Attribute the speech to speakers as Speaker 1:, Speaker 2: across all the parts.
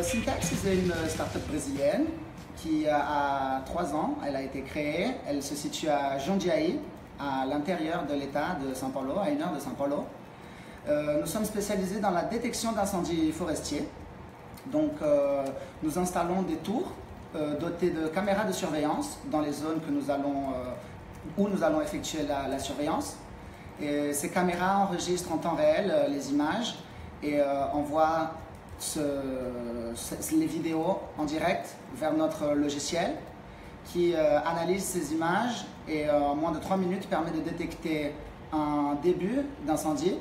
Speaker 1: Syntax, c'est une start-up brésilienne qui a 3 ans. Elle a été créée. Elle se situe à Jundiaí, à l'intérieur de l'État de São Paulo, à 1 heure de São Paulo. Nous sommes spécialisés dans la détection d'incendies forestiers. Donc, nous installons des tours dotées de caméras de surveillance dans les zones que où nous allons effectuer la surveillance. Et ces caméras enregistrent en temps réel les images et envoient les vidéos en direct vers notre logiciel qui analyse ces images et en moins de 3 minutes permet de détecter un début d'incendie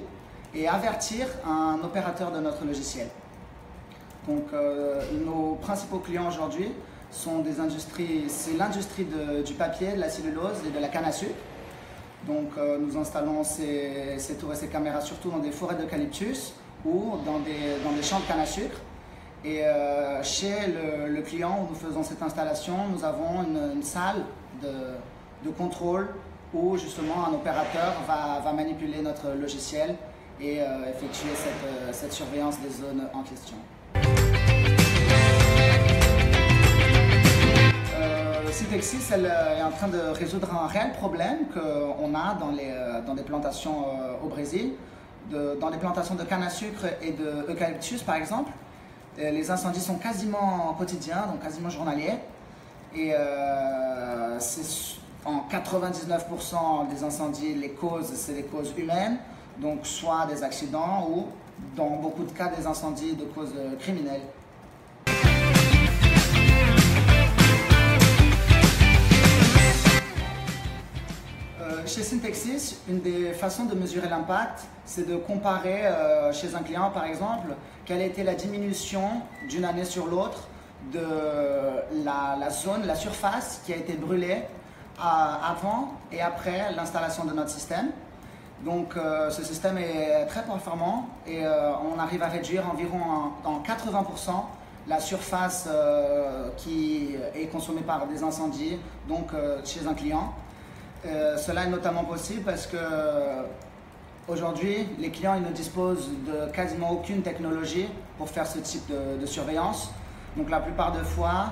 Speaker 1: et avertir un opérateur de notre logiciel. Donc nos principaux clients aujourd'hui sont des industries, c'est l'industrie du papier, de la cellulose et de la canne à sucre. Donc nous installons ces tours et ces caméras surtout dans des forêts d'eucalyptus ou dans des champs de canne à sucre. Et chez le client où nous faisons cette installation, nous avons une salle de contrôle où justement un opérateur va manipuler notre logiciel et effectuer cette surveillance des zones en question. Syntexis, elle est en train de résoudre un réel problème qu'on a dans des plantations au Brésil. Dans les plantations de canne à sucre et d'eucalyptus par exemple, les incendies sont quasiment quotidiens, donc quasiment journaliers. Et en 99% des incendies, les causes, c'est des causes humaines, donc soit des accidents ou dans beaucoup de cas des incendies de causes criminelles. Chez Syntexis, une des façons de mesurer l'impact, c'est de comparer chez un client par exemple, quelle a été la diminution d'une année sur l'autre de la surface qui a été brûlée avant et après l'installation de notre système. Donc ce système est très performant et on arrive à réduire environ en 80% la surface qui est consommée par des incendies, donc chez un client. Cela est notamment possible parce que aujourd'hui, les clients ils ne disposent de quasiment aucune technologie pour faire ce type de surveillance. Donc la plupart des fois,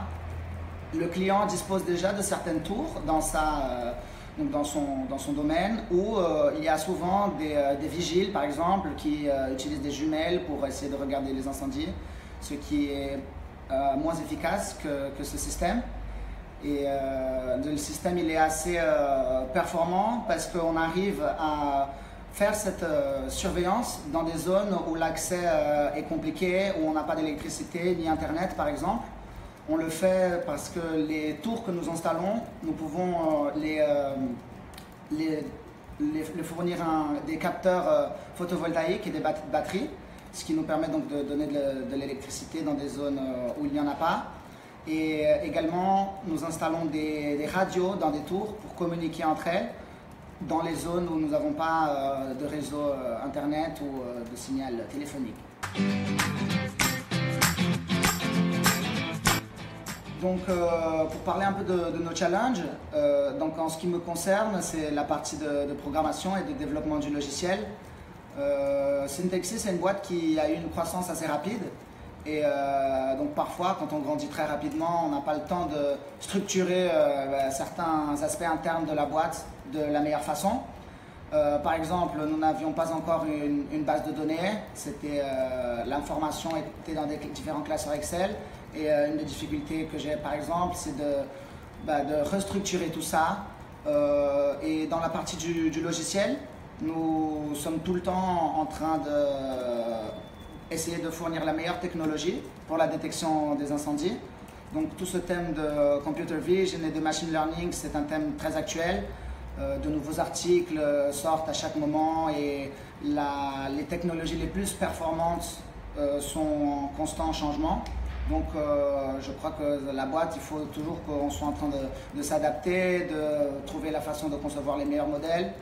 Speaker 1: le client dispose déjà de certaines tours dans son domaine où il y a souvent des vigiles par exemple qui utilisent des jumelles pour essayer de regarder les incendies, ce qui est moins efficace que ce système. Et le système il est assez performant parce qu'on arrive à faire cette surveillance dans des zones où l'accès est compliqué, où on n'a pas d'électricité ni internet par exemple. On le fait parce que les tours que nous installons, nous pouvons les fournir des capteurs photovoltaïques et des batteries, ce qui nous permet donc de donner de l'électricité dans des zones où il n'y en a pas. Et également, nous installons des radios dans des tours pour communiquer entre elles dans les zones où nous n'avons pas de réseau internet ou de signal téléphonique. Donc, pour parler un peu de nos challenges, donc en ce qui me concerne, c'est la partie de programmation et de développement du logiciel. Syntexis, c'est une boîte qui a eu une croissance assez rapide. Et donc parfois, quand on grandit très rapidement, on n'a pas le temps de structurer certains aspects internes de la boîte de la meilleure façon. Par exemple, nous n'avions pas encore une base de données. L'information était dans des différents classeurs Excel. Et une des difficultés que j'ai par exemple, c'est de restructurer tout ça. Et dans la partie du logiciel, nous sommes tout le temps en train essayer de fournir la meilleure technologie pour la détection des incendies. Donc tout ce thème de computer vision et de machine learning, c'est un thème très actuel. De nouveaux articles sortent à chaque moment et les technologies les plus performantes sont en constant changement. Donc je crois que la boîte, il faut toujours qu'on soit en train de s'adapter, de trouver la façon de concevoir les meilleurs modèles.